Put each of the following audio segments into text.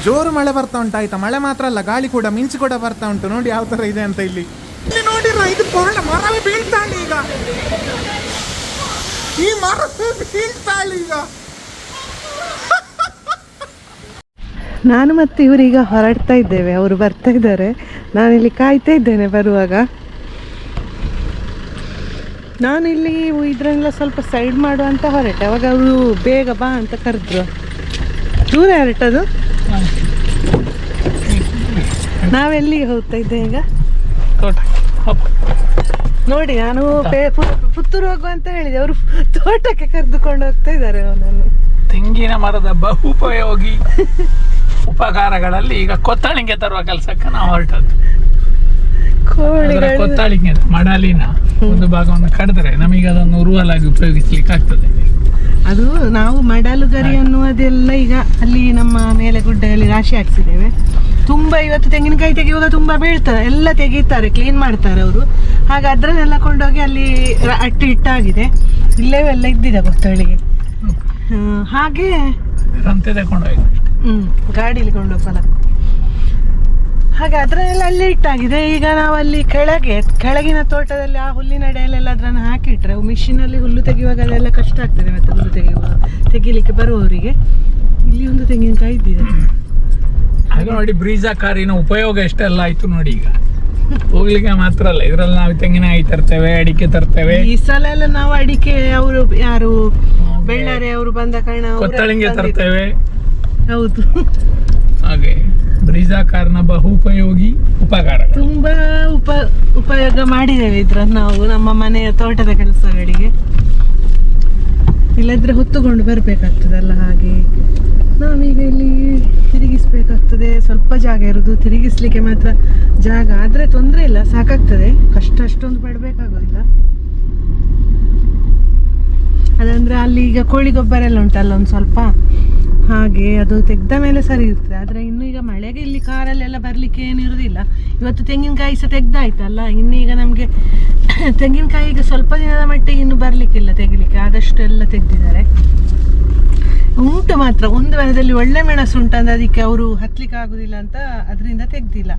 ಜೋರು ಮಳೆ ಬರ್ತಾ ಉಂಟು ಆಯ್ತಾ. ಮಳೆ ಮಾತ್ರ ಅಲ್ಲ, ಗಾಳಿ ಕೂಡ, ಮಿಂಚು ಕೂಡ ಬರ್ತಾ ಉಂಟು. ನೋಡಿ ಯಾವ ತರ ಇದೆ ಅಂತ. ಇಲ್ಲಿ ನೋಡಿರ, ಇದು ಮರವೇ ಬೀಳ್ತಾಳೆ ಈಗ. ಈ ಮರ ಬೀಳ್ತಾಳೆ ಈಗ. ನಾನು ಮತ್ತು ಇವರೀಗ ಹೊರಡ್ತಾ ಇದ್ದೇವೆ. ಅವರು ಬರ್ತಾ ಇದ್ದಾರೆ, ನಾನಿಲ್ಲಿ ಕಾಯ್ತಾ ಇದ್ದೇನೆ ಬರುವಾಗ. ನಾನು ಇಲ್ಲಿ ಇದನ್ನೆಲ್ಲ ಸ್ವಲ್ಪ ಸೈಡ್ ಮಾಡುವಂತ ಹೊರಟೆ. ಅವಾಗ ಅವರು ಬೇಗ ಬಾ ಅಂತ ಕರೆದ್ರು. ದೂರ ಹೊರಟದು. ನಾವೆಲ್ಲಿಗೆ ಹೋಗ್ತಾ ಇದ್ದೆ ಈಗ ನೋಡಿ. ನಾನು ಪುತ್ತೂರು ಹೋಗುವ ಅಂತ ಹೇಳಿದೆ, ಅವರು ತೋಟಕ್ಕೆ ಕರೆದುಕೊಂಡು ಹೋಗ್ತಾ ಇದ್ದಾರೆ ಅವನನ್ನು. ತೆಂಗಿನ ಮರದ ಬಹುಪಯೋಗಿ ಉಪಕಾರಗಳಲ್ಲಿ ಈಗ ಕೊತ್ತಾಳಿಗೆ ತರುವ ಕೆಲಸಕ್ಕೆ ನಾವು ಹೊರಟದ್ದು. ಕೊತ್ತಾಳಿಗೆ ಮಡಲಿನ ಒಂದು ಭಾಗವನ್ನು ಕಡಿದ್ರೆ ನಮಗೆ ಅದನ್ನು ಉರುವಲಾಗಿ ಉಪಯೋಗಿಸ್ಲಿಕ್ಕೆ ಆಗ್ತದೆ. ಅದು ನಾವು ಮಡಲು ಗರಿ ಅನ್ನುವುದೆಲ್ಲ ಈಗ ಅಲ್ಲಿ ನಮ್ಮ ಮೇಲೆ ಗುಡ್ಡೆಯಲ್ಲಿ ರಾಶಿ ಹಾಕ್ಸಿದ್ದೇವೆ. ತುಂಬಾ ಇವತ್ತು ತೆಂಗಿನಕಾಯಿ ತೆಗೆಯುವಾಗ ತುಂಬಾ ಬೀಳ್ತಾರೆ, ಎಲ್ಲ ತೆಗೀತಾರೆ, ಕ್ಲೀನ್ ಮಾಡ್ತಾರೆ ಅವರು. ಹಾಗೆ ಅದನ್ನೆಲ್ಲ ಕೊಂಡೋಗಿ ಅಲ್ಲಿ ಅಟ್ಟಿ ಇಟ್ಟಾಗಿದೆ. ಇಲ್ಲೇವೆಲ್ಲ ಇದ್ದಿದೆ ಕೊತ್ತಳಿಗೆ. ಹಾಗೆ ಗಾಡಿಲಿ ಕೊಂಡೋಗಲ್ಲ. ಹಾಗೆ ಅದನ್ನೆಲ್ಲ ಅಲ್ಲೇ ಇಟ್ಟಾಗಿದೆ. ಈಗ ನಾವು ಅಲ್ಲಿ ಕೆಳಗಿನ ತೋಟದಲ್ಲಿ ಆ ಹುಲ್ಲಿನ ಅಡೆಯಲ್ಲೆಲ್ಲ ಅದನ್ನು ಹಾಕಿಟ್ರೆ ಮಿಷಿನಲ್ಲಿ ಹುಲ್ಲು ತೆಗೆಯುವಾಗ ಅದೆಲ್ಲ ಕಷ್ಟ ಆಗ್ತದೆ. ಮತ್ತೆ ಹುಲ್ಲು ತೆಗಿಲಿಕ್ಕೆ ಬರುವವರಿಗೆ ಇಲ್ಲಿ ಒಂದು ತೆಂಗಿನಕಾಯಿ ಇದ್ದಿದೆ. ಹಾಗೆ ನೋಡಿ, ಬ್ರೀಜಾ ಕಾರಿನ ಉಪಯೋಗ ಎಷ್ಟೆಲ್ಲ ಆಯ್ತು ನೋಡಿ. ಈಗ ಹೋಗ್ಲಿಕ್ಕೆ ಮಾತ್ರ ಅಲ್ಲ, ಇದ್ರಲ್ಲಿ ನಾವು ತೆಂಗಿನಕಾಯಿ ತರ್ತೇವೆ, ಅಡಿಕೆ ತರ್ತೇವೆ. ಈ ಸಲ ಎಲ್ಲ ನಾವು ಅಡಿಕೆ ಅವರು ಯಾರು ಬೆಳ್ಳಾರೆ ಅವರು ಬಂದ ಕಾರಣ ಕೊತ್ತಳಿಗೆ ತರ್ತೇವೆ. ಹೌದು, ಹಾಗೆ ಬ್ರೀಜಾ ಕಾರ್ನ ಬಹುಪಯೋಗಿ ಉಪಕಾರ ತುಂಬಾ ಉಪಯೋಗ ಮಾಡಿದ್ದೇವೆ ಇದ್ರನ್ನು ನಾವು ನಮ್ಮ ಮನೆಯ ತೋಟದ ಕೆಲಸಗಳಿಗೆ. ಇಲ್ಲದ್ರೆ ಹೊತ್ತುಕೊಂಡು ಬರ್ಬೇಕಾಗ್ತದಲ್ಲ. ಹಾಗೆ ನಾವೀಗ ಇಲ್ಲಿ ತಿರುಗಿಸ್ಬೇಕಾಗ್ತದೆ. ಸ್ವಲ್ಪ ಜಾಗ ಇರುದು, ತಿರುಗಿಸ್ಲಿಕ್ಕೆ ಮಾತ್ರ ಜಾಗ ಆದ್ರೆ ತೊಂದರೆ ಇಲ್ಲ, ಸಾಕಾಗ್ತದೆ. ಕಷ್ಟ ಅಷ್ಟೊಂದು ಪಡಬೇಕಾಗೋದಿಲ್ಲ. ಅದಂದ್ರೆ ಅಲ್ಲಿ ಈಗ ಕೋಳಿ ಗೊಬ್ಬರ ಎಲ್ಲ ಉಂಟಲ್ಲ ಒಂದು ಸ್ವಲ್ಪ, ಹಾಗೆ ಅದು ತೆಗ್ದ ಮೇಲೆ ಸರಿ ಇರ್ತದೆ. ಆದರೆ ಇನ್ನು ಈಗ ಮಳೆಗೆ ಇಲ್ಲಿ ಕಾರಲ್ಲೆಲ್ಲ ಬರಲಿಕ್ಕೆ ಏನಿರೋದಿಲ್ಲ. ಇವತ್ತು ತೆಂಗಿನಕಾಯಿ ಸಹ ತೆಗ್ದಾಯ್ತಲ್ಲ, ಇನ್ನೀಗ ನಮಗೆ ತೆಂಗಿನಕಾಯಿ ಈಗ ಸ್ವಲ್ಪ ದಿನದ ಮಟ್ಟಿಗೆ ಇನ್ನು ಬರಲಿಕ್ಕಿಲ್ಲ ತೆಗಿಲಿಕ್ಕೆ. ಆದಷ್ಟು ಎಲ್ಲ ತೆಗ್ದಿದ್ದಾರೆ. ಉಂಟು ಮಾತ್ರ ಒಂದು ವಾರದಲ್ಲಿ ಒಳ್ಳೆ ಮೆಣಸು ಉಂಟಂದ್ರೆ ಅದಕ್ಕೆ ಅವರು ಹತ್ಲಿಕ್ಕೆ ಆಗುದಿಲ್ಲ ಅಂತ ಅದರಿಂದ ತೆಗ್ದಿಲ್ಲ.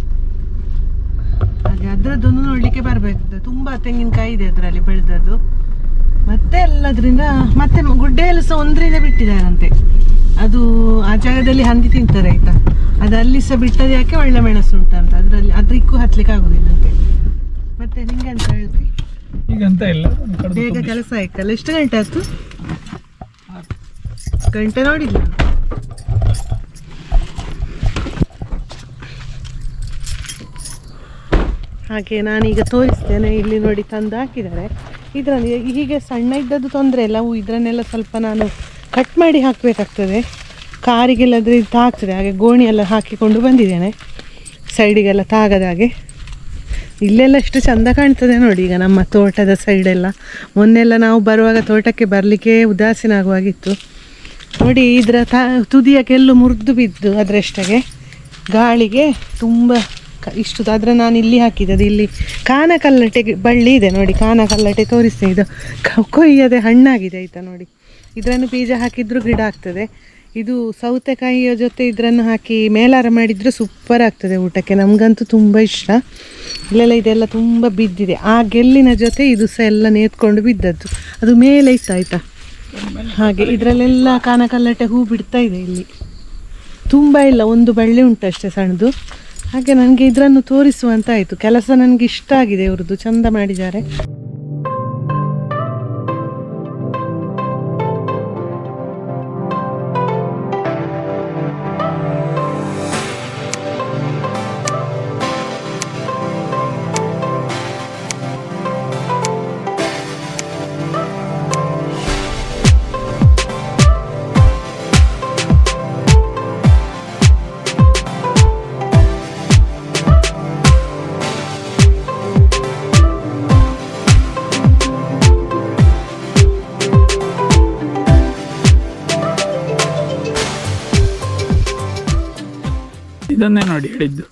ಹಾಗೆ ಅದರದ್ದೊಂದು ನೋಡ್ಲಿಕ್ಕೆ ಬರಬೇಕು. ತುಂಬಾ ತೆಂಗಿನಕಾಯಿ ಇದೆ ಅದರಲ್ಲಿ ಬೆಳೆದದ್ದು. ಮತ್ತೆ ಎಲ್ಲದ್ರಿಂದ ಮತ್ತೆ ಗುಡ್ಡೆಯಲ್ಲೂ ಸಹ ಒಂದರಿಂದ ಬಿಟ್ಟಿದ್ದಾರಂತೆ. ಅದು ಆ ಜಾಗದಲ್ಲಿ ಹಂದಿ ತಿಂತಾರೆ ಆಯ್ತಾ. ಅದು ಅಲ್ಲಿ ಸಹ ಬಿಟ್ಟದ್ದು ಯಾಕೆ, ಒಳ್ಳೆ ಮೆಣಸು ಉಂಟಂತ ಅದರಲ್ಲಿ. ಅದಕ್ಕೂ ಹತ್ಲಿಕ್ಕೆ ಆಗುದಿಲ್ಲಂತೆ. ಮತ್ತೆ ನಿಂಗೆ ಅಂತ ಹೇಳ್ತಿ ಈಗಂತ ಇಲ್ಲ, ಬೇಗ ಕೆಲಸ ಆಯ್ತಲ್ಲ. ಎಷ್ಟು ಗಂಟೆ ಆಯ್ತು? ಗಂಟೆ ನೋಡಿಲ್ಲ. ಹಾಗೆ ನಾನೀಗ ತೋರಿಸ್ತೇನೆ. ಇಲ್ಲಿ ನೋಡಿ ತಂದು ಹಾಕಿದ್ದಾರೆ. ಇದರಲ್ಲಿ ಹೀಗೆ ಸಣ್ಣ ಇದ್ದದ್ದು ತೊಂದರೆ ಇಲ್ಲ. ಇದನ್ನೆಲ್ಲ ಸ್ವಲ್ಪ ನಾನು ಕಟ್ ಮಾಡಿ ಹಾಕಬೇಕಾಗ್ತದೆ. ಕಾರಿಗೆಲ್ಲಾದರೆ ಇದು ತಾಗ್ತದೆ. ಹಾಗೆ ಗೋಣಿ ಎಲ್ಲ ಹಾಕಿಕೊಂಡು ಬಂದಿದ್ದೇನೆ ಸೈಡಿಗೆಲ್ಲ ತಾಗದ ಹಾಗೆ. ಇಲ್ಲೆಲ್ಲ ಎಷ್ಟು ಚೆಂದ ಕಾಣ್ತದೆ ನೋಡಿ ಈಗ ನಮ್ಮ ತೋಟದ ಸೈಡೆಲ್ಲ. ಮೊನ್ನೆಲ್ಲ ನಾವು ಬರುವಾಗ ತೋಟಕ್ಕೆ ಬರಲಿಕ್ಕೆ ಉದಾಸೀನ ಆಗುವಾಗಿತ್ತು ನೋಡಿ. ಇದರ ತುದಿಯ ಕೆಲ್ಲು ಮುರಿದು ಬಿದ್ದು ಅದರಷ್ಟಗೆ ಗಾಳಿಗೆ ತುಂಬ ಇಷ್ಟು. ಆದರೆ ನಾನು ಇಲ್ಲಿ ಹಾಕಿದ್ದು ಇಲ್ಲಿ ಕಾನಕಲ್ಲಟೆ ಬಳ್ಳಿ ಇದೆ ನೋಡಿ. ಕಾನಕಲ್ಲಟೆ ತೋರಿಸ್ತೇನೆ. ಇದು ಕೊಯ್ಯದೆ ಹಣ್ಣಾಗಿದೆ ಆಯಿತಾ ನೋಡಿ. ಇದನ್ನು ಬೀಜ ಹಾಕಿದ್ರು ಗಿಡ ಆಗ್ತದೆ. ಇದು ಸೌತೆಕಾಯಿಯ ಜೊತೆ ಇದನ್ನು ಹಾಕಿ ಮೇಲಾರ ಮಾಡಿದರೆ ಸೂಪರ್ ಆಗ್ತದೆ ಊಟಕ್ಕೆ. ನಮಗಂತೂ ತುಂಬ ಇಷ್ಟ. ಇಲ್ಲೆಲ್ಲ ಇದೆಲ್ಲ ತುಂಬ ಬಿದ್ದಿದೆ. ಆ ಗೆಲ್ಲಿನ ಜೊತೆ ಇದು ಸಹ ಎಲ್ಲ ನೇತ್ಕೊಂಡು ಬಿದ್ದದ್ದು. ಅದು ಮೇಲೆ ಇತ್ತು ಆಯಿತಾ. ಹಾಗೆ ಇದರಲ್ಲೆಲ್ಲ ಕಾನಕಲ್ಲಟೆ ಹೂ ಬಿಡ್ತಾ ಇದೆ. ಇಲ್ಲಿ ತುಂಬ ಇಲ್ಲ, ಒಂದು ಬಳ್ಳಿ ಉಂಟು ಅಷ್ಟೇ ಸಣ್ಣದು. ಹಾಗೆ ನನಗೆ ಇದನ್ನು ತೋರಿಸುವಂತ ಆಯಿತು. ಕೆಲಸ ನನಗೆ ಇಷ್ಟ ಆಗಿದೆ, ಇವ್ರದ್ದು ಚಂದ ಮಾಡಿದ್ದಾರೆ. ಇದನ್ನೇ ನೋಡಿ ಹೇಳಿದ್ದು,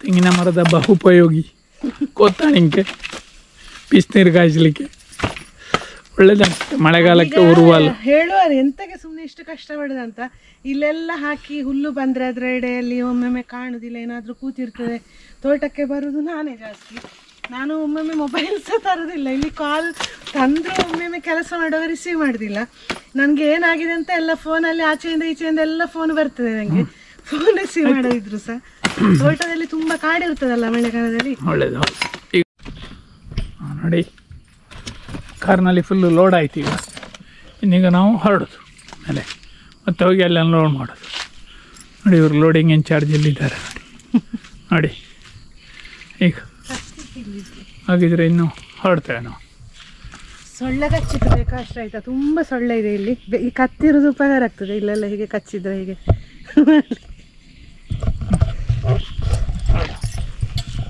ತೆಂಗಿನ ಮರದ ಬಹುಪಯೋಗಿ. ಕೊತ್ತಾಣಿಕೆ, ಬಿಸಿನೀರು ಕಾಯಿಸಲಿಕ್ಕೆ ಒಳ್ಳೇದಾಗ್ತದೆ ಮಳೆಗಾಲಕ್ಕೆ ಉರುವಲ್ಲ. ಹೇಳುವಾರೆ ಎಂತಕ್ಕೆ ಸುಮ್ಮನೆ ಇಷ್ಟು ಕಷ್ಟಪಡುದಂತ. ಇಲ್ಲೆಲ್ಲ ಹಾಕಿ ಹುಲ್ಲು ಬಂದರೆ ಅದರ ಎಡೆಯಲ್ಲಿ ಒಮ್ಮೊಮ್ಮೆ ಕಾಣುದಿಲ್ಲ, ಏನಾದರೂ ಕೂತಿರ್ತದೆ. ತೋಟಕ್ಕೆ ಬರುವುದು ನಾನೇ ಜಾಸ್ತಿ. ನಾನು ಒಮ್ಮೊಮ್ಮೆ ಮೊಬೈಲ್ ಸಹ ತರೋದಿಲ್ಲ. ಇಲ್ಲಿ ಕಾಲ್ ತಂದರೂ ಒಮ್ಮೊಮ್ಮೆ ಕೆಲಸ ಮಾಡುವಾಗ ರಿಸೀವ್ ಮಾಡೋದಿಲ್ಲ. ನನಗೆ ಏನಾಗಿದೆ ಅಂತ ಎಲ್ಲ ಫೋನಲ್ಲಿ ಆಚೆಯಿಂದ ಈಚೆಯಿಂದ ಎಲ್ಲ ಫೋನ್ ಬರ್ತದೆ ನನಗೆ. ಫೋನ್ ರಿಸೀವ್ ಮಾಡೋದಿದ್ರು ಸಹ. ತೋಟದಲ್ಲಿ ತುಂಬ ಕಾಡಿರ್ತದಲ್ಲ ಮಳೆಗಾಲದಲ್ಲಿ. ಒಳ್ಳೇದು. ಈಗ ನೋಡಿ ಕಾರ್ನಲ್ಲಿ ಫುಲ್ಲು ಲೋಡ್ ಆಯ್ತು. ಈಗ ಇನ್ನೀಗ ನಾವು ಹೊರಡೋದು ಮೇಲೆ, ಮತ್ತೆ ಹೋಗಿ ಅಲ್ಲಿ ಅನ್ಲೋಡ್ ಮಾಡೋದು. ನೋಡಿ ಇವರು ಲೋಡಿಂಗ್ ಇನ್ಚಾರ್ಜ್ ಎಲ್ಲಿದ್ದಾರೆ ನೋಡಿ. ನೋಡಿ ಈಗ ಹಾಗಿದ್ರೆ ಇನ್ನು ಹೊರಡ್ತೇವೆ ನಾವು. ಸೊಳ್ಳೆ ಕಚ್ಚಿದ್ರೆ ಕಷ್ಟ ಆಯ್ತಾ, ತುಂಬ ಸೊಳ್ಳೆ ಇದೆ ಇಲ್ಲಿ. ಈ ಕತ್ತಿರೋದು ಉಪಕಾರ ಆಗ್ತದೆ, ಇಲ್ಲೆಲ್ಲ ಹೀಗೆ ಕಚ್ಚಿದ್ರೆ ಹೀಗೆ.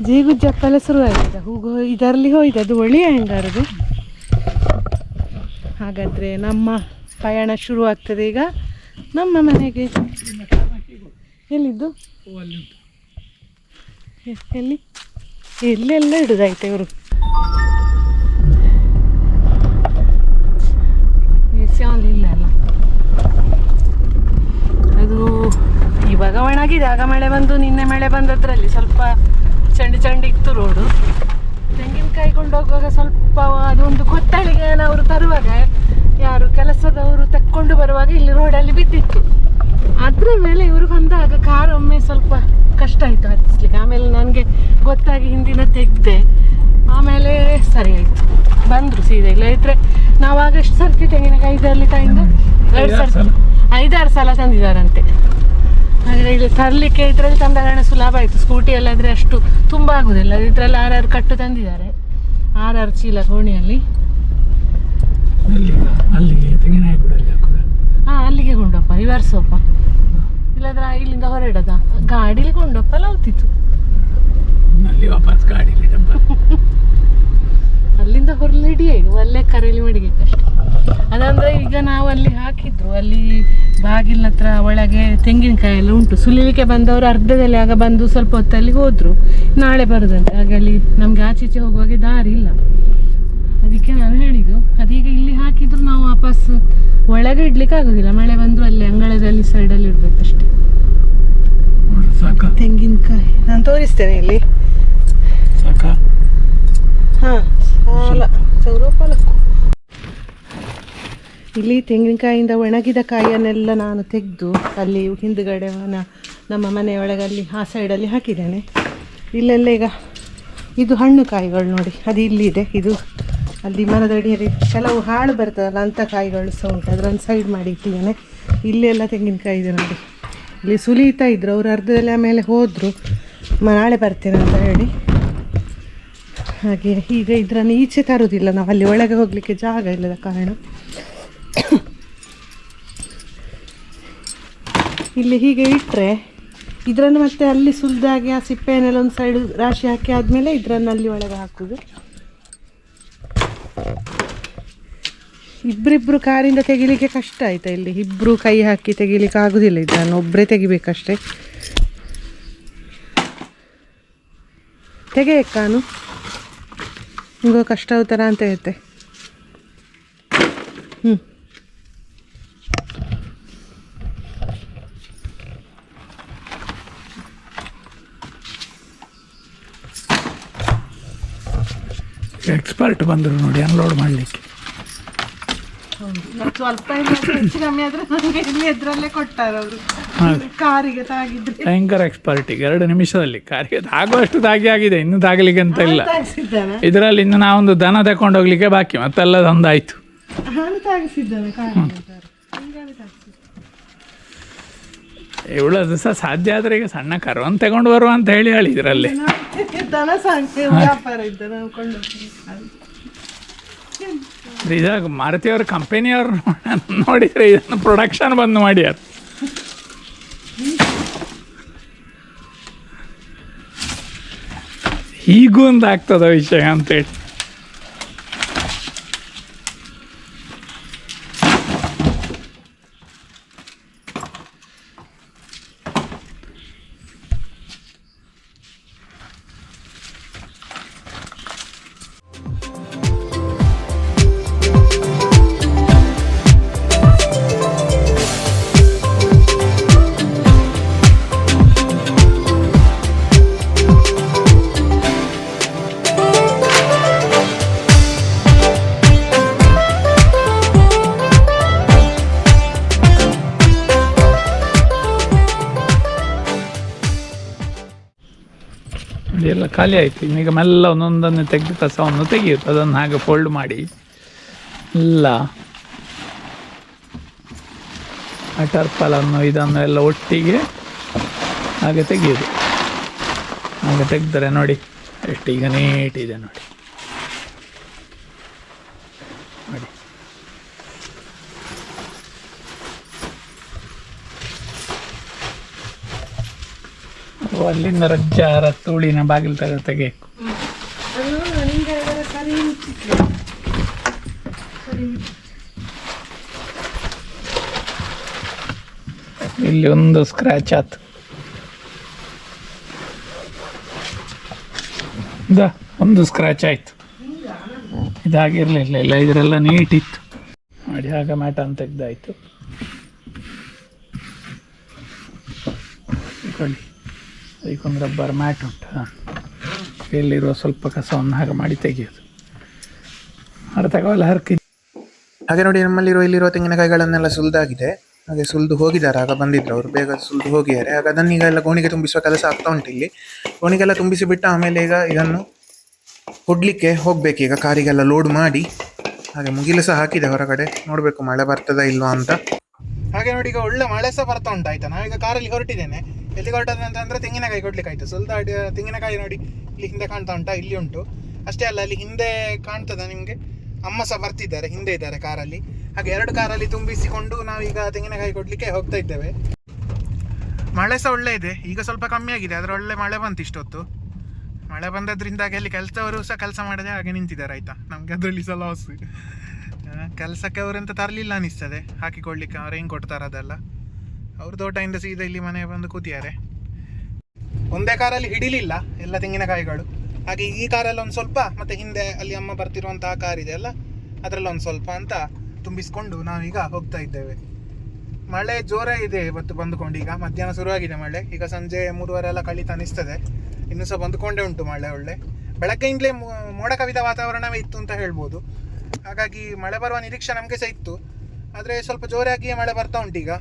ಜೀಗುಜ್ಜಪ್ಪೆಲ್ಲ ಶುರುವಾಗಿದೆ. ಹೂಗು ಇದರಲ್ಲಿ ಹೋಯ್ತು, ಅದು ಒಳ್ಳೆಯ ಹೆಂಗಾರದು. ಹಾಗಾದರೆ ನಮ್ಮ ಪಯಣ ಶುರುವಾಗ್ತದೆ ಈಗ ನಮ್ಮ ಮನೆಗೆ. ಎಲ್ಲಿದ್ದು ಎಲ್ಲಿ ಎಲ್ಲೆಲ್ಲ ಇಡುದಾಯ್ತು ಇವರು. ಇಲ್ಲ ಅಲ್ಲ, ಅದು ಇವಾಗ ಒಣಗಿದೆ. ಆಗ ಮಳೆ ಬಂದು ನಿನ್ನೆ ಮಳೆ ಬಂದದ್ರಲ್ಲಿ ಸ್ವಲ್ಪ ಚಂಡಿ ಚಂಡಿ ಇತ್ತು ರೋಡು. ತೆಂಗಿನಕಾಯಿ ಕೊಂಡೋಗುವಾಗ ಸ್ವಲ್ಪ ಅದೊಂದು ಕೊತ್ತಳಿಗೆ ಅವರು ತರುವಾಗ ಯಾರು ಕೆಲಸದವರು ತೆಕ್ಕೊಂಡು ಬರುವಾಗ ಇಲ್ಲಿ ರೋಡಲ್ಲಿ ಬಿದ್ದಿತ್ತು. ಅದರ ಮೇಲೆ ಇವರು ಬಂದಾಗ ಕಾರ್ ಒಮ್ಮೆ ಸ್ವಲ್ಪ ಕಷ್ಟ ಆಯಿತು ಹತ್ತಿಸ್ಲಿಕ್ಕೆ. ಆಮೇಲೆ ನನಗೆ ಗೊತ್ತಾಗಿ ಹಿಂದಿನ ತೆಗೆದೆ, ಆಮೇಲೆ ಸರಿ ಆಯಿತು, ಬಂದರು ಸೀದಾ. ಇಲ್ಲ ಇದ್ರೆ ನಾವು ಆಗ ಎಷ್ಟು ಸರ್ತಿ ತೆಂಗಿನಕಾಯಿ ಇದರಲ್ಲಿ ತಂದು 5-6 ಸಲ ತಂದಿದ್ದಾರಂತೆ. ಹಾಗೆ ಇಲ್ಲಿ ತರಲಿಕ್ಕೆ ಇದರಲ್ಲಿ ತಂದ ಕಾರಣ ಸುಲಭ ಆಯಿತು. ಸ್ಕೂಟಿಯಲ್ಲಾದರೆ ಅಷ್ಟು ತುಂಬ ಆಗುದಿಲ್ಲ. ಇದರಲ್ಲಿ 6 ಕಟ್ಟು ತಂದಿದ್ದಾರೆ, 6 ಚೀಲ ಗೋಣಿಯಲ್ಲಿ. ಹಾಂ, ಅಲ್ಲಿಗೆ ಕೊಂಡಪ್ಪ, ರಿವರ್ಸಪ್ಪ. ಇಲ್ಲಾದ್ರೆ ಇಲ್ಲಿಂದ ಹೊರಡದ ಗಾಡೀಲಿ ಕೊಂಡಪ್ಪ ಲೌತಿತ್ತು. ಅಲ್ಲಿಂದ ಹೊರಲಿಡಿ ಒಳ್ಳೆ ಕರೇಲಿ ಮಡಿಗೆ ಕಷ್ಟ. ಅದಂದ್ರೆ ಈಗ ನಾವು ಅಲ್ಲಿ ಹಾಕಿದ್ರು, ಅಲ್ಲಿ ಬಾಗಿಲ ಹತ್ರ ಒಳಗೆ ತೆಂಗಿನಕಾಯಿ ಎಲ್ಲ ಉಂಟು. ಸುಲಿಲಿಕ್ಕೆ ಬಂದವರು ಅರ್ಧದಲ್ಲಿ ಆಗ ಬಂದು ಸ್ವಲ್ಪ ಹೊತ್ತಲ್ಲಿ ಹೋದ್ರು, ನಾಳೆ ಬರುದಂತೆ. ಹಾಗೆ ಅಲ್ಲಿ ನಮ್ಗೆ ಆಚೀಚೆ ಹೋಗುವಾಗೆ ದಾರಿ ಇಲ್ಲ. ಅದಕ್ಕೆ ನಾನು ಹೇಳಿದ್ದು, ಅದೀಗ ಇಲ್ಲಿ ಹಾಕಿದ್ರು ನಾವು ವಾಪಸ್ ಒಳಗೆ ಇಡ್ಲಿಕ್ಕೆ ಆಗೋದಿಲ್ಲ. ಮಳೆ ಬಂದ್ರು ಅಲ್ಲಿ ಅಂಗಳದಲ್ಲಿ ಸೈಡಲ್ಲಿ ಇಡ್ಬೇಕಷ್ಟೆ. ತೆಂಗಿನಕಾಯಿ ನಾನು ತೋರಿಸ್ತೇನೆ ಇಲ್ಲಿ. ಹಾಂ, ಸೌರಪಾಲಕ್ಕು. ಇಲ್ಲಿ ತೆಂಗಿನಕಾಯಿಯಿಂದ ಒಣಗಿದ ಕಾಯಿಯನ್ನೆಲ್ಲ ನಾನು ತೆಗೆದು ಅಲ್ಲಿ ಹಿಂದುಗಡೆ ನಮ್ಮ ಮನೆಯೊಳಗೆ ಅಲ್ಲಿ ಆ ಸೈಡಲ್ಲಿ ಹಾಕಿದ್ದೇನೆ. ಇಲ್ಲೆಲ್ಲ ಈಗ ಇದು ಹಣ್ಣು ಕಾಯಿಗಳು ನೋಡಿ, ಅದು ಇಲ್ಲಿದೆ. ಇದು ಅಲ್ಲಿ ಮರದಡಿಯಲ್ಲಿ ಕೆಲವು ಹಾಳು ಬರ್ತದಲ್ಲ ಅಂಥ ಕಾಯಿಗಳು ಸಹ ಉಂಟು, ಅದರನ್ನು ಸೈಡ್ ಮಾಡಿ ಇಟ್ಟಿದ್ದೇನೆ. ಇಲ್ಲೆಲ್ಲ ತೆಂಗಿನಕಾಯಿ ಇದೆ ನೋಡಿ. ಇಲ್ಲಿ ಸುಲಿತಾ ಇದ್ರು ಅವರು, ಅರ್ಧದಲ್ಲಿ ಆಮೇಲೆ ಹೋದರು, ನಾಳೆ ಬರ್ತೇನೆ ಅಂತ ಹೇಳಿ. ಹಾಗೆ ಈಗ ಇದನ್ನು ಈಚೆ ತರೋದಿಲ್ಲ ನಾವು, ಅಲ್ಲಿ ಒಳಗೆ ಹೋಗಲಿಕ್ಕೆ ಜಾಗ ಇಲ್ಲದ ಕಾರಣ. ಇಲ್ಲಿ ಹೀಗೆ ಇಟ್ಟರೆ ಇದನ್ನು ಮತ್ತೆ ಅಲ್ಲಿ ಸುಲಿದಾಗಿ ಆ ಸಿಪ್ಪೆಯನ್ನೆಲ್ಲ ಒಂದು ಸೈಡು ರಾಶಿ ಹಾಕಿ ಆದಮೇಲೆ ಇದನ್ನು ಅಲ್ಲಿ ಒಳಗೆ ಹಾಕೋದು. ಇಬ್ಬರಿಬ್ಬರು ಕಾರಿಂದ ತೆಗಿಲಿಕ್ಕೆ ಕಷ್ಟ ಆಯ್ತಾ. ಇಲ್ಲಿ ಇಬ್ಬರು ಕೈ ಹಾಕಿ ತೆಗಿಲಿಕ್ಕೆ ಆಗೋದಿಲ್ಲ, ಇದನ್ನು ಒಬ್ಬರೇ ತೆಗಿಬೇಕಷ್ಟೆ. ತೆಗೆಯಕ್ಕಾನು ಹಿಂಗೋ ಕಷ್ಟ ಅವತಾರ ಅಂತ ಹೇಳ್ತೆ. ಎಕ್ಸ್ಪರ್ಟ್ ಬಂದರು ನೋಡಿ ಅನ್ಲೋಡ್ ಮಾಡಲಿಕ್ಕೆ. ಸ್ವಲ್ಪ ಹೆಚ್ಚು ಕಮ್ಮಿ ಆದ್ರೆ ನನಗೆ ಇಲ್ಲಿ ಎದ್ರಲ್ಲೇ ಕೊಟ್ಟಾರ ಅವರು. ಕಾರಿಗೆ ತಾಗಿದ್ರೆ ಭಯಂಕರ ಎಕ್ಸ್ಪರ್ಟ್. ಈಗ 2 ನಿಮಿಷದಲ್ಲಿ ಕಾರಿಗೆ ತಾಗುವಷ್ಟು ತಾಗಿ ಆಗಿದೆ, ಇನ್ನು ತಾಗಲಿಕ್ಕೆ ಅಂತ ಇಲ್ಲ. ಇದರಲ್ಲಿ ಇನ್ನು ನಾವೊಂದು ದನ ತಕೊಂಡು ಹೋಗ್ಲಿಕ್ಕೆ ಬಾಕಿ, ಮತ್ತೆಲ್ಲ ತಂದಾಯ್ತು. ಇವಳದು ಸಹ ಸಾಧ್ಯ ಆದರೆ ಈಗ ಸಣ್ಣ ಕರುವನ್ನು ತಗೊಂಡು ಬರುವ ಅಂತ ಹೇಳಿ ಇದರಲ್ಲಿ ದನ ಸಾಂಖ್ಯ ವ್ಯಾಪಾರ ಇದ್ದ ಇದಾಗ ಮಾರುತಿಯವ್ರ ಕಂಪನಿಯವ್ರು ನೋಡಿದರೆ ಇದನ್ನು ಪ್ರೊಡಕ್ಷನ್ ಬಂದು ಮಾಡ್ಯಾರ. ಹೀಗೂ ಒಂದು ಆಗ್ತದ ವಿಷಯ ಅಂತೇಳಿ. ಅದೆಲ್ಲ ಖಾಲಿ ಆಯಿತು. ಈಗ ಮೆಲ್ಲ ಒಂದೊಂದನ್ನು ತೆಗೆದು ಕಸವನ್ನು ತೆಗೆಯುತ್ತೆ, ಅದನ್ನು ಹಾಗೆ ಫೋಲ್ಡ್ ಮಾಡಿ ಎಲ್ಲ ಆ ಟರ್ಪಲನ್ನು ಇದನ್ನು ಎಲ್ಲ ಒಟ್ಟಿಗೆ ಹಾಗೆ ತೆಗೆಯೋದು. ಹಾಗೆ ತೆಗೆದರೆ ನೋಡಿ ಎಷ್ಟು ಈಗ ನೀಟಿದೆ ನೋಡಿ. ನೋಡಿ ಅಲ್ಲಿಂದ ರಜ್ಜಾರ ತೂಳಿನ ಬಾಗಿಲು ತೆಗೆಯಬೇಕು. ಇಲ್ಲಿ ಒಂದು ಸ್ಕ್ರ್ಯಾಚ್ ಆಯ್ತು. ಒಂದು ಸ್ಕ್ರ್ಯಾಚ್ ಆಯ್ತು. ಇದಾಗಿರ್ಲಿಲ್ಲ, ಇಲ್ಲ ಇದರೆಲ್ಲ ನೀಟ್ ಇತ್ತು. ಮಾಡಿ ಆಗ ಮ್ಯಾಟನ್ನು ತೆಗ್ದಾಯ್ತು. ಅದಕ್ಕೊಂದು ರಬ್ಬರ್ ಮ್ಯಾಟ್ ಉಂಟು, ಇಲ್ಲಿರುವ ಸ್ವಲ್ಪ ಕಸವನ್ನು ಹಾಗೆ ಮಾಡಿ ತೆಗೆಯೋದು. ಅರ್ಥಗವಲ್ಲ ಹರ್ಕಿ. ಹಾಗೆ ನೋಡಿ ಇಲ್ಲಿರುವ ತೆಂಗಿನಕಾಯಿಗಳನ್ನೆಲ್ಲ ಸುಲಿದಾಗಿದೆ. ಹಾಗೆ ಸುಲಿದು ಹೋಗಿದ್ದಾರೆ, ಆಗ ಬಂದಿದ್ರು ಅವರು, ಬೇಗ ಸುಲಿದು ಹೋಗಿದ್ದಾರೆ. ಆಗ ಅದನ್ನೀಗ ಎಲ್ಲ ಗೋಣಿಗೆ ತುಂಬಿಸುವ ಕೆಲಸ ಆಗ್ತಾ ಉಂಟು. ಇಲ್ಲಿ ಗೋಣಿಗೆಲ್ಲ ತುಂಬಿಸಿಬಿಟ್ಟು ಆಮೇಲೆ ಈಗ ಇದನ್ನು ಕೊಡಲಿಕ್ಕೆ ಹೋಗ್ಬೇಕು. ಈಗ ಕಾರಿಗೆಲ್ಲ ಲೋಡ್ ಮಾಡಿ ಹಾಗೆ ಮುಗಿಲು ಸಹ ಹಾಕಿದೆ ಹೊರಗಡೆ, ನೋಡಬೇಕು ಮಳೆ ಬರ್ತದ ಇಲ್ವಾ ಅಂತ. ಹಾಗೆ ನೋಡಿ ಈಗ ಒಳ್ಳೆ ಮಳೆ ಸಹ ಬರ್ತಾ ಉಂಟು. ಆಯ್ತಾ, ನಾವೀಗ ಕಾರಲ್ಲಿ ಹೊರಟಿದ್ದೇನೆ. ಎಲ್ಲಿ ಹೊರಟದ ಅಂತಂದರೆ ತೆಂಗಿನಕಾಯಿ ಕೊಡ್ಲಿಕ್ಕೆ ಆಯ್ತು. ಸುಲಿದ ತೆಂಗಿನಕಾಯಿ ನೋಡಿ ಇಲ್ಲಿ ಹಿಂದೆ ಕಾಣ್ತಾ ಉಂಟಾ, ಇಲ್ಲಿ ಉಂಟು. ಅಷ್ಟೇ ಅಲ್ಲ, ಅಲ್ಲಿ ಹಿಂದೆ ಕಾಣ್ತದ ನಿಮಗೆ, ಅಮ್ಮ ಸಹ ಬರ್ತಿದ್ದಾರೆ, ಹಿಂದೆ ಇದ್ದಾರೆ ಕಾರಲ್ಲಿ. ಹಾಗೆ 2 ಕಾರಲ್ಲಿ ತುಂಬಿಸಿಕೊಂಡು ನಾವೀಗ ತೆಂಗಿನಕಾಯಿ ಕೊಡಲಿಕ್ಕೆ ಹೋಗ್ತಾ ಇದ್ದೇವೆ. ಮಳೆ ಸಹ ಒಳ್ಳೆ ಇದೆ, ಈಗ ಸ್ವಲ್ಪ ಕಮ್ಮಿ ಆಗಿದೆ, ಆದರೆ ಒಳ್ಳೆ ಮಳೆ ಬಂತು ಇಷ್ಟೊತ್ತು. ಮಳೆ ಬಂದದ್ರಿಂದಾಗಿ ಅಲ್ಲಿ ಕೆಲಸವರು ಸಹ ಕೆಲಸ ಮಾಡದೆ ಹಾಗೆ ನಿಂತಿದ್ದಾರೆ. ಆಯಿತಾ, ನಮಗೆ ಅದರಲ್ಲಿ ಸಹ ಲಾಸ್. ಕೆಲಸಕ್ಕೆ ಅವರಂತ ತರಲಿಲ್ಲ ಅನಿಸ್ತದೆ ಹಾಕಿಕೊಡ್ಲಿಕ್ಕೆ, ಅವ್ರು ಹೆಂಗೆ ಕೊಡ್ತಾರೆ ಅದೆಲ್ಲ. ಅವ್ರ ತೋಟದಿಂದ ಸೀದಾ ಇಲ್ಲಿ ಮನೆ ಬಂದು ಕೂತಿದ್ದಾರೆ. ಒಂದೇ ಕಾರಲ್ಲಿ ಹಿಡಿಲಿಲ್ಲ ಎಲ್ಲ ತೆಂಗಿನಕಾಯಿಗಳು. ಹಾಗೆ ಈ ಕಾರಲ್ಲಿ ಒಂದು ಸ್ವಲ್ಪ, ಮತ್ತು ಹಿಂದೆ ಅಲ್ಲಿ ಅಮ್ಮ ಬರ್ತಿರುವಂತಹ ಕಾರ್ ಇದೆ ಅಲ್ಲ, ಅದರಲ್ಲಿ ಒಂದು ಸ್ವಲ್ಪ ಅಂತ ತುಂಬಿಸ್ಕೊಂಡು ನಾವೀಗ ಹೋಗ್ತಾ ಇದ್ದೇವೆ. ಮಳೆ ಜೋರ ಇದೆ ಇವತ್ತು ಬಂದುಕೊಂಡು. ಈಗ ಮಧ್ಯಾಹ್ನ ಶುರುವಾಗಿದೆ ಮಳೆ, ಈಗ ಸಂಜೆ 3:30 ಎಲ್ಲ ಕಳೀತಾ ಅನಿಸ್ತದೆ. ಇನ್ನೂ ಸಹ ಬಂದುಕೊಂಡೇ ಉಂಟು ಮಳೆ. ಒಳ್ಳೆ ಬೆಳಗ್ಗೆಯಿಂದಲೇ ಮೋಡ ಕವಿದ ವಾತಾವರಣವೇ ಇತ್ತು ಅಂತ ಹೇಳ್ಬೋದು. ಹಾಗಾಗಿ ಮಳೆ ಬರುವ ನಿರೀಕ್ಷೆ ನಮಗೆ ಸಹ ಇತ್ತು, ಆದರೆ ಸ್ವಲ್ಪ ಜೋರಾಗಿಯೇ ಮಳೆ ಬರ್ತಾ ಉಂಟು ಈಗ.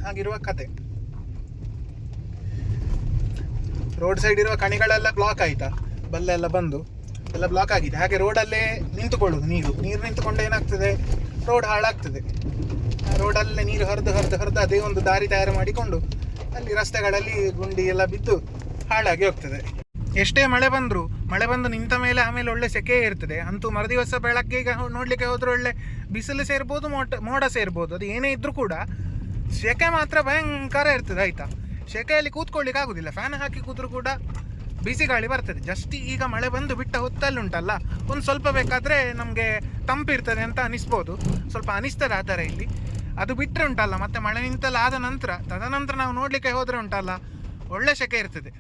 ಹಾಗಿರುವ ಕತೆ. ರೋಡ್ ಸೈಡ್ ಇರುವ ಕಣಿಗಳೆಲ್ಲ ಬ್ಲಾಕ್ ಆಯ್ತಾ, ಬಲ್ಲೆಲ್ಲ ಬಂದು ಎಲ್ಲ ಬ್ಲಾಕ್ ಆಗಿದೆ. ಹಾಗೆ ರೋಡಲ್ಲೇ ನಿಂತುಕೊಳ್ಳೋದು, ನೀರು ನಿಂತುಕೊಂಡು ಏನಾಗ್ತದೆ, ರೋಡ್ ಹಾಳಾಗ್ತದೆ. ರೋಡಲ್ಲೇ ನೀರು ಹರಿದು ಅದೇ ಒಂದು ದಾರಿ ತಯಾರು ಮಾಡಿಕೊಂಡು ಅಲ್ಲಿ ರಸ್ತೆಗಳಲ್ಲಿ ಗುಂಡಿ ಎಲ್ಲ ಬಿದ್ದು ಹಾಳಾಗಿ ಹೋಗ್ತದೆ. ಎಷ್ಟೇ ಮಳೆ ಬಂದು ನಿಂತ ಮೇಲೆ ಆಮೇಲೆ ಒಳ್ಳೆ ಸೆಕೆ ಇರ್ತದೆ. ಅಂತೂ ಮರುದಿವಸ ಬೆಳಗ್ಗೆ ಈಗ ನೋಡಲಿಕ್ಕೆ ಹೋದ್ರೆ ಒಳ್ಳೆ ಬಿಸಿಲು ಸೇರ್ಬೋದು, ಮೋಡ ಸೇರ್ಬೋದು. ಅದು ಏನೇ ಇದ್ರೂ ಕೂಡ ಸೆಕೆ ಮಾತ್ರ ಭಯಂಕರ ಇರ್ತದೆ. ಆಯಿತಾ, ಸೆಕೆಯಲ್ಲಿ ಕೂತ್ಕೊಳ್ಳಿಕ್ಕೆ ಆಗೋದಿಲ್ಲ. ಫ್ಯಾನ್ ಹಾಕಿ ಕೂತ್ರೂ ಕೂಡ ಬಿಸಿ ಗಾಳಿ ಬರ್ತದೆ. ಜಸ್ಟ್ ಈಗ ಮಳೆ ಬಂದು ಬಿಟ್ಟ ಹೊತ್ತಲ್ಲಿ ಉಂಟಲ್ಲ, ಒಂದು ಸ್ವಲ್ಪ ಬೇಕಾದರೆ ನಮಗೆ ತಂಪಿರ್ತದೆ ಅಂತ ಅನಿಸ್ಬೋದು, ಸ್ವಲ್ಪ ಅನಿಸ್ತದೆ ಆ ಥರ ಇಲ್ಲಿ. ಅದು ಬಿಟ್ಟರೆ ಉಂಟಲ್ಲ, ಮತ್ತೆ ಮಳೆ ನಿಂತಲ್ಲ ಆದ ನಂತರ ತದನಂತರ ನಾವು ನೋಡಲಿಕ್ಕೆ ಹೋದರೆ ಉಂಟಲ್ಲ, ಒಳ್ಳೆ ಸೆಕೆ ಇರ್ತದೆ,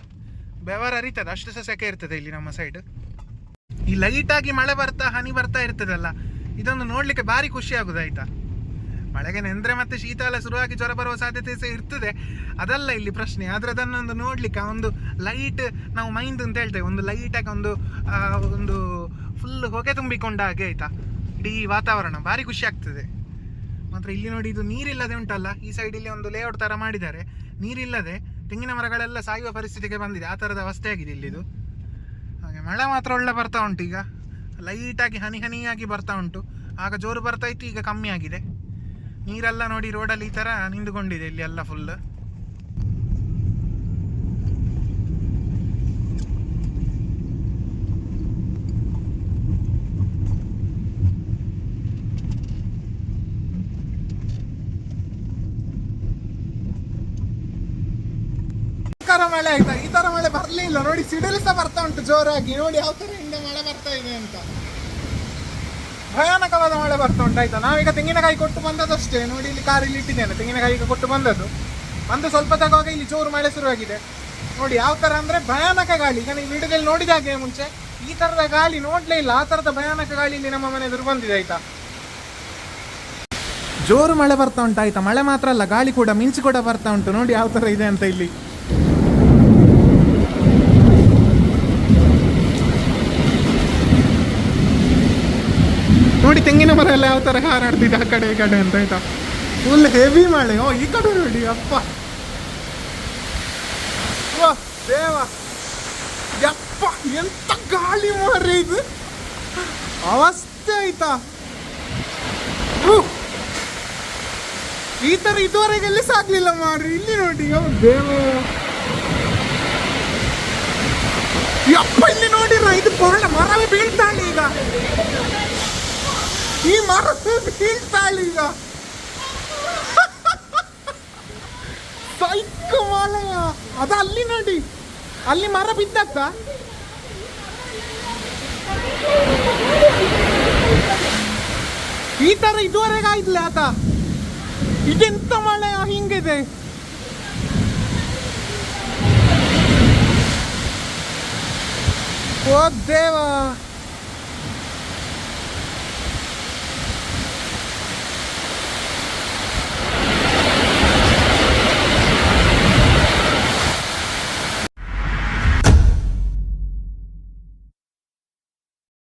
ಬೆವರು ಹರಿತದೆ, ಅಷ್ಟು ಸಹ ಸೆಕೆ ಇರ್ತದೆ ಇಲ್ಲಿ ನಮ್ಮ ಸೈಡ್. ಈ ಲೈಟಾಗಿ ಮಳೆ ಹನಿ ಬರ್ತಾ ಇರ್ತದಲ್ಲ, ಇದೊಂದು ನೋಡಲಿಕ್ಕೆ ಭಾರಿ ಖುಷಿ ಆಗೋದು. ಆಯಿತಾ, ಮಳೆಗೆ ನೆಂದರೆ ಮತ್ತೆ ಶೀತ ಎಲ್ಲ ಶುರುವಾಗಿ ಜ್ವರ ಬರುವ ಸಾಧ್ಯತೆ ಸಹ ಇರ್ತದೆ, ಅದಲ್ಲ ಇಲ್ಲಿ ಪ್ರಶ್ನೆ. ಆದರೆ ಅದನ್ನೊಂದು ನೋಡಲಿಕ್ಕೆ ಒಂದು ಲೈಟ್, ನಾವು ಮೈಂಡ್ ಅಂತ ಹೇಳ್ತೇವೆ, ಒಂದು ಲೈಟಾಗಿ ಒಂದು ಫುಲ್ ಹೊಗೆ ತುಂಬಿಕೊಂಡ ಹಾಗೆ. ಆಯಿತಾ, ಇಡೀ ವಾತಾವರಣ ಭಾರಿ ಖುಷಿ ಆಗ್ತದೆ. ಮಾತ್ರ ಇಲ್ಲಿ ನೋಡಿ, ಇದು ನೀರಿಲ್ಲದೆ ಉಂಟಲ್ಲ, ಈ ಸೈಡ್ ಇಲ್ಲಿ ಒಂದು ಲೇಔಟ್ ಥರ ಮಾಡಿದ್ದಾರೆ, ನೀರಿಲ್ಲದೆ ತೆಂಗಿನ ಮರಗಳೆಲ್ಲ ಸಾಯುವ ಪರಿಸ್ಥಿತಿಗೆ ಬಂದಿದೆ. ಆ ಥರದ ಅವಸ್ಥೆ ಆಗಿದೆ ಇಲ್ಲಿದು. ಹಾಗೆ ಮಳೆ ಮಾತ್ರ ಒಳ್ಳೆ ಬರ್ತಾ ಉಂಟು. ಈಗ ಲೈಟಾಗಿ ಹನಿಯಾಗಿ ಬರ್ತಾ ಉಂಟು. ಆಗ ಜೋರು ಬರ್ತಾ ಇತ್ತು, ಈಗ ಕಮ್ಮಿ ಆಗಿದೆ. ನೀರೆಲ್ಲ ನೋಡಿ ರೋಡಲ್ಲಿ ಈ ಥರ ನಿಂತುಕೊಂಡಿದೆ ಇಲ್ಲಿ ಎಲ್ಲ ಫುಲ್. ಮಳೆ ಆಯ್ತಾ, ಈ ತರ ಮಳೆ ಬರ್ಲಿಲ್ಲ ನೋಡಿ. ಸಿಡಿಲು ಸಹ ಬರ್ತಾ ಉಂಟು ಜೋರಾಗಿ. ನೋಡಿ ಯಾವ ತರ ಹಿಂದೆ ಮಳೆ ಬರ್ತಾ ಇದೆ ಅಂತ, ಭಯಾನಕವಾದ ಮಳೆ ಬರ್ತಾ ಉಂಟು. ಆಯ್ತಾ, ನಾವೀಗ ತೆಂಗಿನಕಾಯಿ ಕೊಟ್ಟು ಬಂದದಷ್ಟೇ. ನೋಡಿ ಇಲ್ಲಿ ಕಾರಲ್ಲಿ ಇಟ್ಟಿದ್ದೇನೆ, ತೆಂಗಿನಕಾಯಿ ಈಗ ಕೊಟ್ಟು ಬಂದದ್ದು. ಬಂದು ಸ್ವಲ್ಪ ತಗುವಾಗ ಇಲ್ಲಿ ಜೋರು ಮಳೆ ಶುರುವಾಗಿದೆ. ನೋಡಿ ಯಾವ ತರ ಅಂದ್ರೆ ಭಯಾನಕ ಗಾಳಿ. ಈಗ ನೀವು ವಿಡಿಯೋದಲ್ಲಿ ನೋಡಿದ ಹಾಗೆ ಮುಂಚೆ ಈ ತರದ ಗಾಳಿ ನೋಡ್ಲೇ ಇಲ್ಲ. ಆ ತರದ ಭಯಾನಕ ಗಾಳಿ ಇಲ್ಲಿ ನಮ್ಮ ಮನೆ ಎದುರು ಬಂದಿದೆ. ಆಯ್ತಾ, ಜೋರು ಮಳೆ ಬರ್ತಾ ಉಂಟು. ಆಯ್ತಾ, ಮಳೆ ಮಾತ್ರ ಅಲ್ಲ, ಗಾಳಿ ಕೂಡ, ಮಿಂಚು ಕೂಡ ಬರ್ತಾ ಉಂಟು. ನೋಡಿ ಯಾವ ತರ ಇದೆ ಅಂತ ಇಲ್ಲಿ. ನೋಡಿ ತೆಂಗಿನ ಮರ ಎಲ್ಲ ಯಾವ ಥರ ಹಾರಾಡ್ತಿದೆ ಆ ಕಡೆ ಈ ಕಡೆ ಅಂತ. ಆಯ್ತಾ, ಫುಲ್ ಹೆವಿ ಮಳೆ. ಈ ಕಡೆ ನೋಡಿ, ಅಪ್ಪ ದೇವ, ಎಂತ ಗಾಳಿ ಮಾರ್ರೆ ಇದು, ಅವಸ್ಥೆ ಆಯ್ತಾ. ಈ ತರ ಇದುವರೆಗೆ ಎಲ್ಲಿ ಸಾಗ್ಲಿಲ್ಲ ಮಾರ್ರಿ. ಇಲ್ಲಿ ನೋಡಿ ಅಪ್ಪ, ಇಲ್ಲಿ ನೋಡಿರ ಇದು ಮರವೇ ಬೀಳ್ತಾಳೆ ಈಗ, ಈ ಮರವೇ ಬೀಳ್ತಾಳೆ ಈಗ. ಸೈಕ್ ಮಾಲಯ ಅದ, ಅಲ್ಲಿ ನೋಡಿ, ಅಲ್ಲಿ ಮರ ಬಿದ್ದತ್ತ. ಈ ತರ ಇದುವರೆಗೆ ಆಯ್ತಲ್ಲ ಆತ. ಇದೆಂತ ಮಳೆ ಹಿಂಗಿದೆ. ಓ ದೇವ.